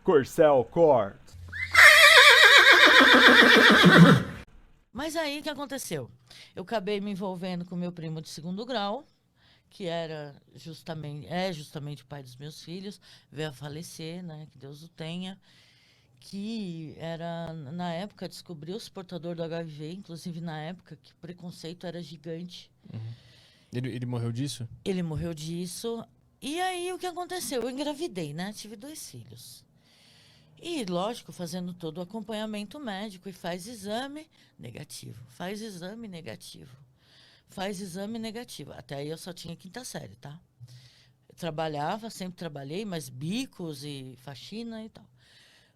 Corcel Core. Mas aí o que aconteceu? Eu acabei me envolvendo com meu primo de segundo grau, que é justamente o pai dos meus filhos, veio a falecer, né? Que Deus o tenha. Que era, na época, descobriu-se portador do HIV, inclusive na época que o preconceito era gigante. Uhum. Ele morreu disso? Ele morreu disso. E aí o que aconteceu? Eu engravidei, né? Tive 2 filhos. E, lógico, fazendo todo o acompanhamento médico e faz exame negativo, faz exame negativo, faz exame negativo. Até aí eu só tinha quinta série, tá? Eu trabalhava, sempre trabalhei, mas bicos e faxina e tal.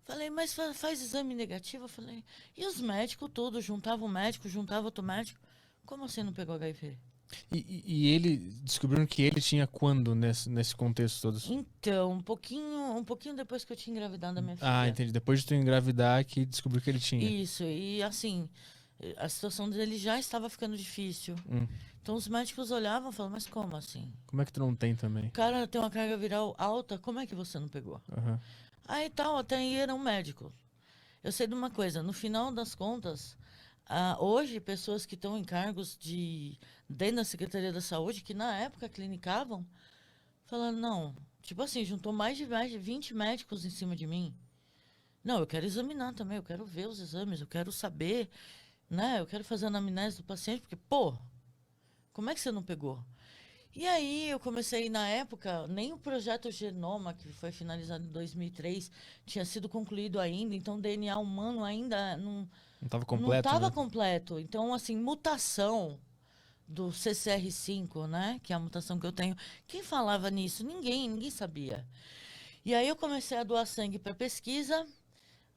Falei, mas faz exame negativo? Eu falei, e os médicos todos? Juntava um médico, juntava outro médico. Como assim não pegou HIV? E ele, descobriram que ele tinha quando nesse contexto todo? Então, um pouquinho depois que eu tinha engravidado da minha Ah, filha. entendi. Depois de tu engravidar que descobriu que ele tinha. Isso, e assim, a situação dele já estava ficando difícil. Hum. Então os médicos olhavam e falavam, mas como assim? Como é que tu não tem também? O cara tem uma carga viral alta, como é que você não pegou? Aham. Aí tal, até aí era um médico. Eu sei de uma coisa, no final das contas, hoje pessoas que estão em cargos dentro da Secretaria da Saúde, que na época clinicavam, falando, não, tipo assim, juntou mais de 20 médicos em cima de mim. Não, eu quero examinar também, eu quero ver os exames, eu quero saber, né? Eu quero fazer a anamnese do paciente, porque, pô, como é que você não pegou? E aí eu comecei, na época, nem o projeto Genoma, que foi finalizado em 2003, tinha sido concluído ainda, então o DNA humano ainda Não estava não completo, estava né? completo. Então, assim, mutação do CCR5, né? Que é a mutação que eu tenho. Quem falava nisso? Ninguém sabia. E aí eu comecei a doar sangue para pesquisa,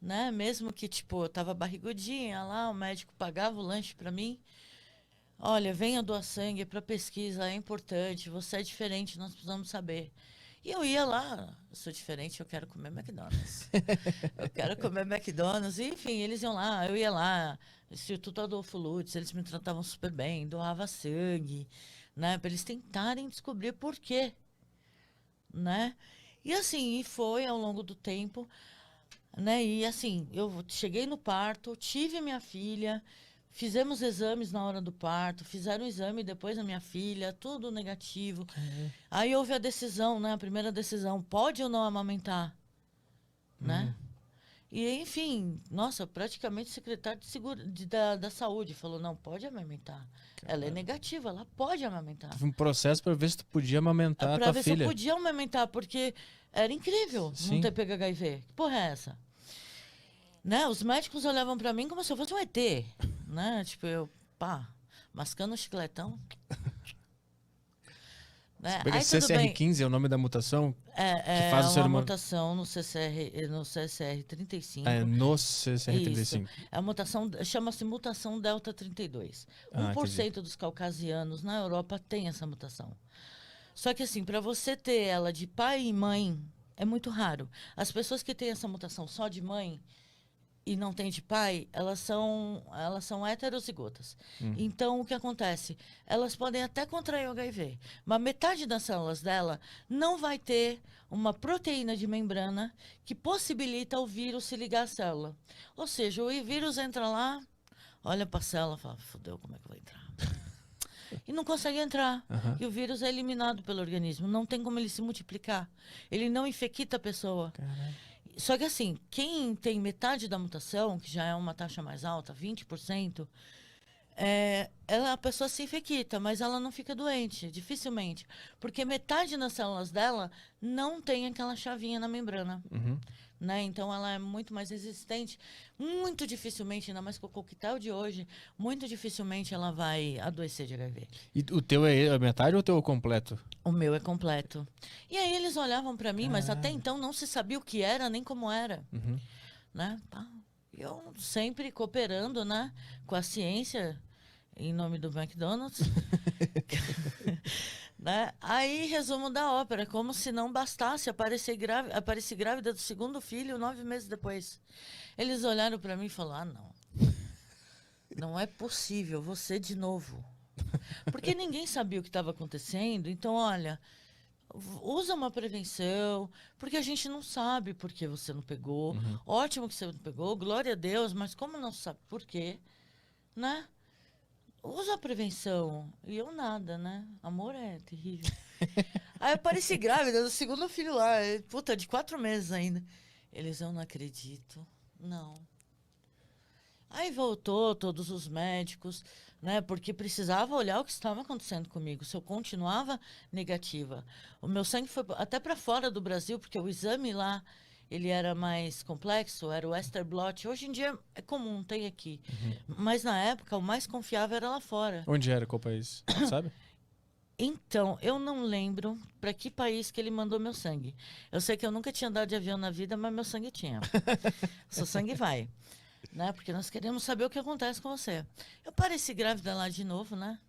né? Mesmo que, tipo, eu tava barrigudinha lá, o médico pagava o lanche para mim. Olha, venha doar sangue para pesquisa, é importante, você é diferente, nós precisamos saber. E eu ia lá, eu sou diferente, eu quero comer McDonald's. Eu quero comer McDonald's. E, enfim, eles iam lá, eu ia lá, Instituto Adolfo Lutz, eles me tratavam super bem, doava sangue, né? Para eles tentarem descobrir por quê, né? E assim, e foi ao longo do tempo, né? E assim, eu cheguei no parto, tive minha filha, fizemos exames na hora do parto, fizeram o exame depois da minha filha, tudo negativo. Aí houve a decisão, né? A primeira decisão, pode ou não amamentar, né? E, enfim, nossa, praticamente o secretário da saúde falou, não, pode amamentar. Ela é negativa, ela pode amamentar. Teve um processo pra ver se tu podia amamentar a Para tua ver se eu filha. podia amamentar, porque era incrível não Sim. ter pego HIV. Que porra é essa? Né? Os médicos olhavam para mim como se eu fosse um ET, né? Tipo, eu, pá, mascando um chicletão. Né? Pega Aí tudo bem. CCR15 é o nome da mutação que É faz o ser uma humano. mutação no CCR 35. É no Isso. CCR35. É a mutação, chama-se mutação delta 32. Ah, entendi. 1% dos caucasianos na Europa tem essa mutação. Só que assim, para você ter ela de pai e mãe, é muito raro. As pessoas que têm essa mutação só de mãe e não têm de pai, elas são heterozigotas. Então, o que acontece? Elas podem até contrair o HIV, mas metade das células dela não vai ter uma proteína de membrana que possibilita o vírus se ligar à célula. Ou seja, o vírus entra lá, olha para a célula e fala, fodeu, como é que eu vou entrar? E não consegue entrar. Aham. E o vírus é eliminado pelo organismo. Não tem como ele se multiplicar. Ele não infecta a pessoa. Caralho. Só que assim, quem tem metade da mutação, que já é uma taxa mais alta, 20%, a pessoa se infecta, mas ela não fica doente, dificilmente. Porque metade das células dela não tem aquela chavinha na membrana. Uhum. Né? Então ela é muito mais resistente. Muito dificilmente, ainda mais com o coquetel de hoje, muito dificilmente ela vai adoecer de HIV. E o teu é a metade ou o teu é o completo? O meu é completo. E aí eles olhavam para mim, mas até Caralho. então não se sabia o que era nem como era. Uhum. Né? Pá. Eu sempre cooperando, né, com a ciência, em nome do McDonald's. Né? Aí, resumo da ópera, como se não bastasse apareci grávida do segundo filho 9 meses depois. Eles olharam para mim e falaram, não é possível, você de novo. Porque ninguém sabia o que estava acontecendo, então, olha, Usa uma prevenção, porque a gente não sabe por que você não pegou. Ótimo que você não pegou, glória a Deus, mas como não sabe por quê, né? Usa a prevenção. E eu nada, né? Amor é terrível. Aí eu pareci grávida do segundo filho lá, puta, de 4 meses ainda. Eles, eu não acredito. Não. Aí voltou todos os médicos, né? Porque precisava olhar o que estava acontecendo comigo. Se eu continuava negativa. O meu sangue foi até para fora do Brasil, porque o exame lá, ele era mais complexo, era o Ester Blot. Hoje em dia é comum, tem aqui. Mas na época, o mais confiável era lá fora. Onde era? Qual país? Sabe? Então, eu não lembro para que país que ele mandou meu sangue. Eu sei que eu nunca tinha andado de avião na vida, mas meu sangue tinha. Seu sangue vai. Né? Porque nós queremos saber o que acontece com você. Eu pareci grávida lá de novo, né?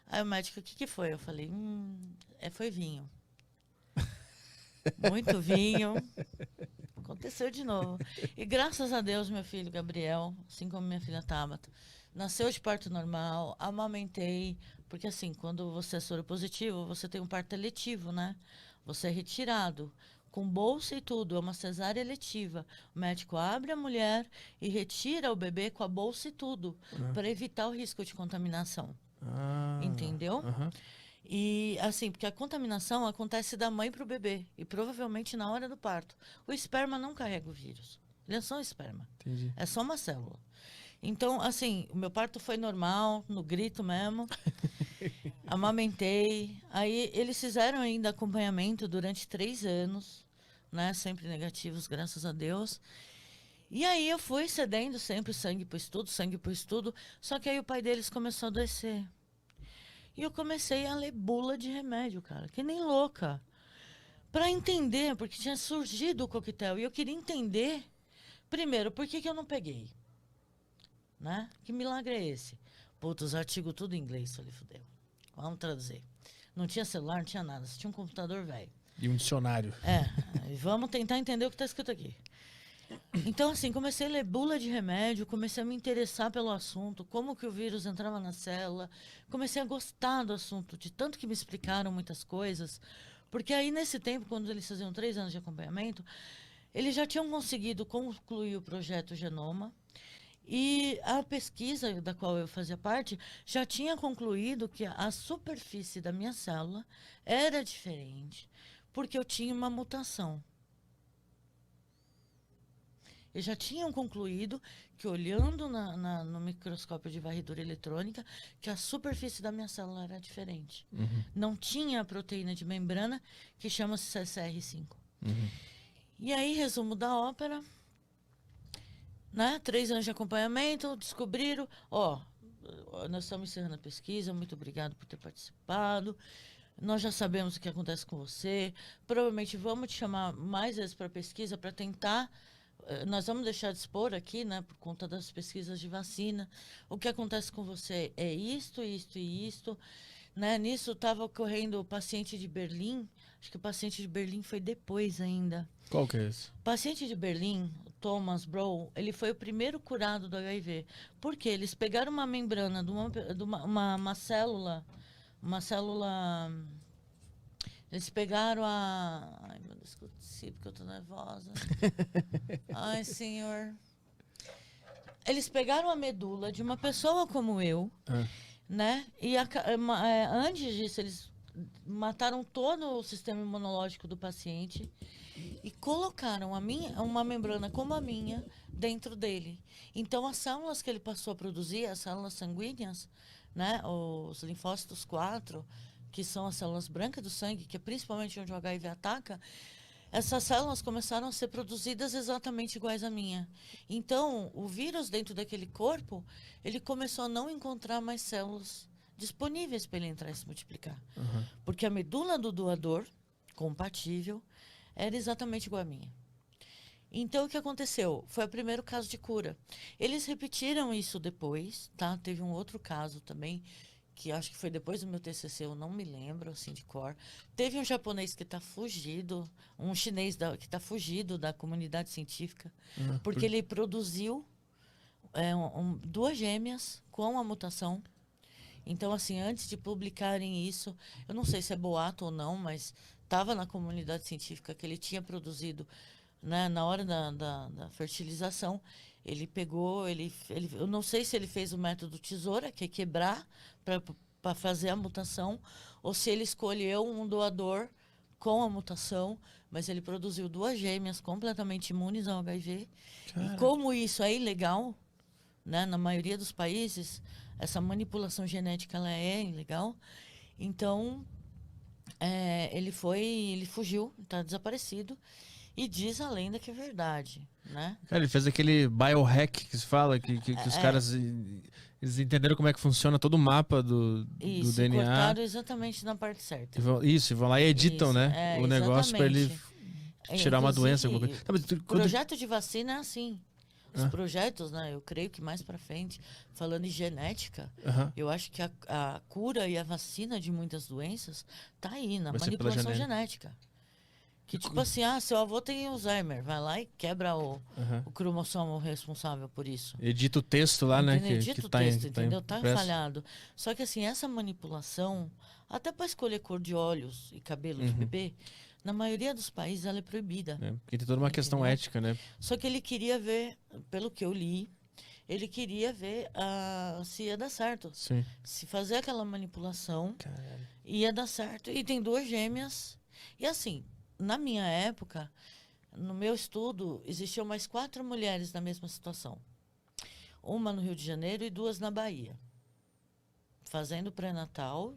Aí o médico, o que que foi? Eu falei, foi vinho. Muito vinho. Aconteceu de novo. E graças a Deus, meu filho Gabriel, assim como minha filha Tabata, nasceu de parto normal, amamentei, porque assim, quando você é soro positivo, você tem um parto eletivo, né? Você é retirado com bolsa e tudo, é uma cesárea eletiva. O médico abre a mulher e retira o bebê com a bolsa e tudo, para evitar o risco de contaminação. Entendeu? E assim, porque a contaminação acontece da mãe para o bebê, e provavelmente na hora do parto. O esperma não carrega o vírus. Ele é só um esperma. Entendi. É só uma célula. Então, assim, o meu parto foi normal, no grito mesmo. Amamentei. Aí eles fizeram ainda acompanhamento durante 3 anos, né? Sempre negativos, graças a Deus. E aí eu fui cedendo sempre sangue para estudo, sangue para estudo. Só que aí o pai deles começou a adoecer. E eu comecei a ler bula de remédio, cara, que nem louca. Para entender, porque tinha surgido o coquetel. E eu queria entender, primeiro, por que eu não peguei? Né? Que milagre é esse? Puta, os artigos tudo em inglês. Falei, fudeu. Vamos traduzir. Não tinha celular, não tinha nada. Só tinha um computador velho. E um dicionário. Vamos tentar entender o que está escrito aqui. Então, assim, comecei a ler bula de remédio, comecei a me interessar pelo assunto, como que o vírus entrava na célula, comecei a gostar do assunto, de tanto que me explicaram muitas coisas, porque aí nesse tempo, quando eles faziam 3 anos de acompanhamento, eles já tinham conseguido concluir o projeto Genoma, e a pesquisa da qual eu fazia parte já tinha concluído que a superfície da minha célula era diferente, porque eu tinha uma mutação. Eles já tinham concluído que, olhando no microscópio de varredura eletrônica, que a superfície da minha célula era diferente. Não tinha a proteína de membrana, que chama-se CCR5. E aí, resumo da ópera, né? 3 anos de acompanhamento, descobriram, nós estamos encerrando a pesquisa, muito obrigado por ter participado. Nós já sabemos o que acontece com você. Provavelmente vamos te chamar mais vezes para pesquisa para tentar. Nós vamos deixar de expor aqui, né, por conta das pesquisas de vacina. O que acontece com você é isto, isto e isto. Né? Nisso estava ocorrendo o paciente de Berlim. Acho que o paciente de Berlim foi depois ainda. Qual que é esse? O paciente de Berlim, o Thomas Brown, ele foi o primeiro curado do HIV. Por quê? Eles pegaram uma membrana de uma célula. Uma célula. Eles pegaram a. Ai, meu Deus, que eu esqueci porque eu tô nervosa. Ai, senhor. Eles pegaram a medula de uma pessoa como eu, né? E antes disso, eles mataram todo o sistema imunológico do paciente e colocaram uma membrana como a minha dentro dele. Então, as células que ele passou a produzir, as células sanguíneas, né? Os linfócitos 4, que são as células brancas do sangue, que é principalmente onde o HIV ataca, essas células começaram a ser produzidas exatamente iguais à minha. Então, o vírus dentro daquele corpo, ele começou a não encontrar mais células disponíveis para ele entrar e se multiplicar. Porque a medula do doador, compatível, era exatamente igual à minha. Então, o que aconteceu? Foi o primeiro caso de cura. Eles repetiram isso depois, tá? Teve um outro caso também, que acho que foi depois do meu TCC, eu não me lembro, assim, de cor. Teve um japonês que está fugido, um chinês que está fugido da comunidade científica, porque ele produziu 2 gêmeas com a mutação Então, assim, antes de publicarem isso, eu não sei se é boato ou não, mas estava na comunidade científica que ele tinha produzido, né, na hora da fertilização. Ele pegou, eu não sei se ele fez o método tesoura, que é quebrar para fazer a mutação, ou se ele escolheu um doador com a mutação, mas ele produziu 2 gêmeas completamente imunes ao HIV. E como isso é ilegal, né, na maioria dos países, essa manipulação genética ela é ilegal. Então, ele fugiu, está desaparecido. E diz a lenda que é verdade, né? Cara, ele fez aquele biohack que se fala, que os caras eles entenderam como é que funciona todo o mapa do Isso, DNA. cortaram exatamente na parte certa. E vão lá e editam, Isso, né? O negócio pra ele tirar uma doença. Alguma coisa. Projeto de vacina é assim. Os projetos, né? Eu creio que mais para frente, falando em genética, eu acho que a cura e a vacina de muitas doenças tá aí, na manipulação genética. Que tipo assim, seu avô tem Alzheimer, vai lá e quebra o cromossomo responsável por isso. Edita o texto lá, né? Edita o texto, entendeu? Tá falhado. Só que assim, essa manipulação, até para escolher cor de olhos e cabelo de bebê, na maioria dos países ela é proibida. Porque tem toda uma questão ética, né? Só que ele queria ver, pelo que eu li, ele queria ver se ia dar certo. Sim. Se fazer aquela manipulação, ia dar certo. E tem 2 gêmeas. E assim, na minha época, no meu estudo, existiam mais 4 mulheres na mesma situação. Uma no Rio de Janeiro e 2 na Bahia. Fazendo pré-natal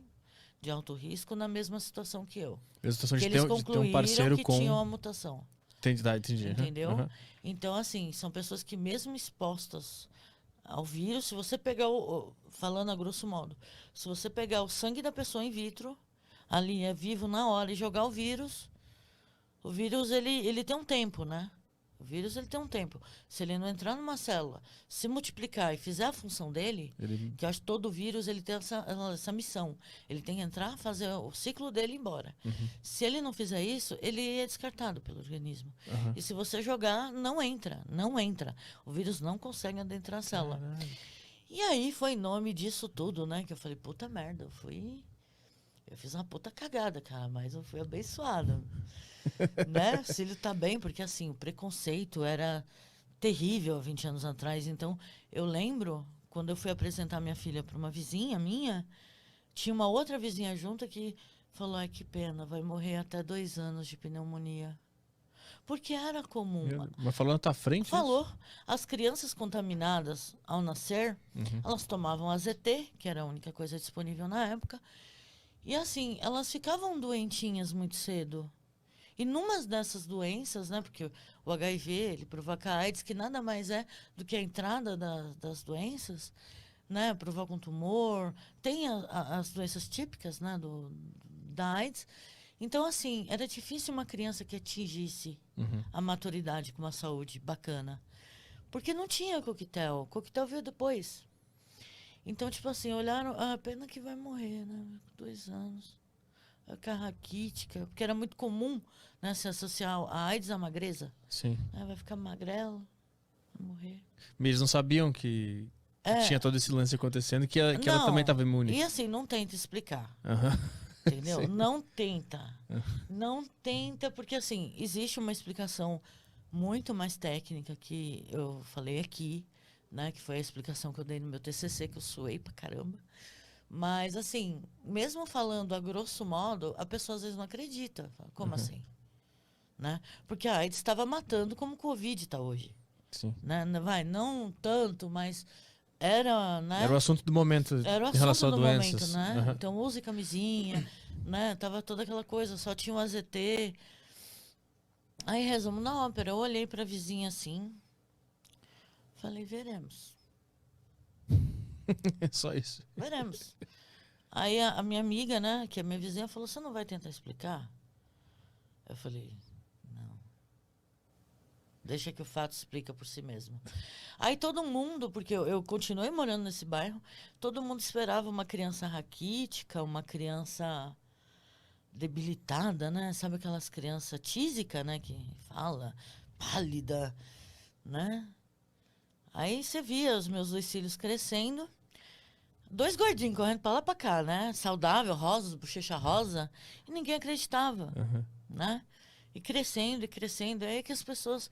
de alto risco na mesma situação que eu. Mesma situação que de eles ter concluíram um parceiro que com... tinham a mutação. Entendi. Entendeu? Então, assim, são pessoas que mesmo expostas ao vírus, se você pegar falando a grosso modo, se você pegar o sangue da pessoa in vitro, ali é vivo na hora, e jogar o vírus ele tem um tempo, né? O vírus ele tem um tempo. Se ele não entrar numa célula, se multiplicar e fizer a função dele, que eu acho que todo vírus ele tem essa missão. Ele tem que entrar, fazer o ciclo dele e ir embora. Se ele não fizer isso, ele é descartado pelo organismo. E se você jogar, não entra. O vírus não consegue adentrar a célula. E aí foi em nome disso tudo, né? Que eu falei, puta merda, eu fiz uma puta cagada, cara, mas eu fui abençoada. Né? O Cílio tá bem, porque assim, o preconceito era terrível há 20 anos atrás. Então, eu lembro, quando eu fui apresentar minha filha para uma vizinha minha, tinha uma outra vizinha junto que falou, ai, que pena, vai morrer até 2 anos de pneumonia. Porque era comum. Mas falou na tua frente? Falou. As crianças contaminadas, ao nascer, elas tomavam AZT, que era a única coisa disponível na época. E assim, elas ficavam doentinhas muito cedo. E numa dessas doenças, né, porque o HIV, ele provoca AIDS, que nada mais é do que a entrada das doenças, né, provoca um tumor, tem as doenças típicas, né, da AIDS. Então, assim, era difícil uma criança que atingisse a maturidade com uma saúde bacana. Porque não tinha coquetel. O coquetel veio depois. Então, tipo assim, olharam, pena que vai morrer, né, com 2 anos. A raquítica, porque era muito comum, né, se associar a AIDS à magreza. Sim. Vai ficar magrela, vai morrer. Mas eles não sabiam que tinha todo esse lance acontecendo, que ela também estava imune. E assim, não tenta explicar. Entendeu? Sim. Não tenta. Não tenta, porque assim, existe uma explicação muito mais técnica que eu falei aqui, né, que foi a explicação que eu dei no meu TCC, que eu suei pra caramba. Mas, assim, mesmo falando a grosso modo, a pessoa às vezes não acredita. Como assim? Né? Porque a AIDS estava matando como o Covid está hoje. Sim. Né? Não tanto, mas era... Né? Era o assunto do momento em relação a doenças. Momento, né? Então, use camisinha, né? Tava toda aquela coisa, só tinha um AZT. Aí, resumo, na ópera, eu olhei para a vizinha assim, falei, veremos. É só isso. Veremos. Aí a minha amiga, né, que é minha vizinha, falou, você não vai tentar explicar? Eu falei, não. Deixa que o fato explica por si mesmo. Aí todo mundo, porque eu continuei morando nesse bairro, todo mundo esperava uma criança raquítica, uma criança debilitada, né? Sabe aquelas crianças tísica, né, que fala, pálida, né? Aí você via os meus 2 filhos crescendo. 2 gordinhos correndo pra lá pra cá, né? Saudável, rosas, bochecha rosa. E ninguém acreditava, Aham. né? E crescendo, e crescendo. Aí que as pessoas,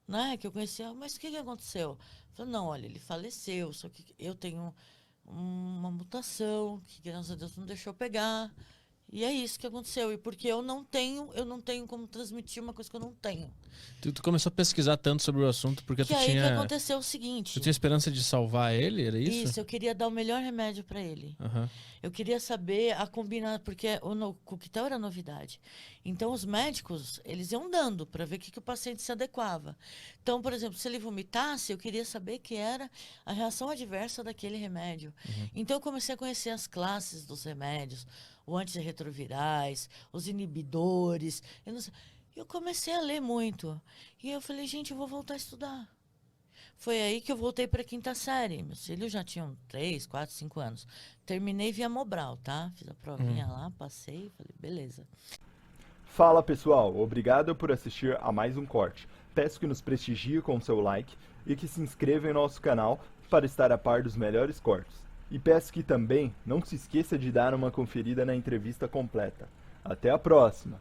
né, que eu conhecia, mas o que que aconteceu? Eu falei, não, olha, ele faleceu, só que eu tenho uma mutação que, graças a Deus, não deixou pegar. E é isso que aconteceu. E porque eu não tenho como transmitir uma coisa que eu não tenho. Tu começou a pesquisar tanto sobre o assunto porque Que aí que aconteceu o seguinte. tu tinha esperança de salvar ele, era isso? Isso, eu queria dar o melhor remédio para ele. Aham. Eu queria saber a combinar, porque o coquetel era novidade. Então, os médicos, eles iam dando para ver o que o paciente se adequava. Então, por exemplo, se ele vomitasse, eu queria saber que era a reação adversa daquele remédio. Então, eu comecei a conhecer as classes dos remédios, os antirretrovirais, os inibidores. Eu não sei. Eu comecei a ler muito. E eu falei, gente, eu vou voltar a estudar. Foi aí que eu voltei para a quinta série. Meus filhos já tinham 3, 4, 5 anos. Terminei via Mobral, tá? Fiz a provinha lá, passei, falei, beleza. Fala pessoal, obrigado por assistir a mais um corte. Peço que nos prestigie com seu like e que se inscreva em nosso canal para estar a par dos melhores cortes. E peço que também não se esqueça de dar uma conferida na entrevista completa. Até a próxima!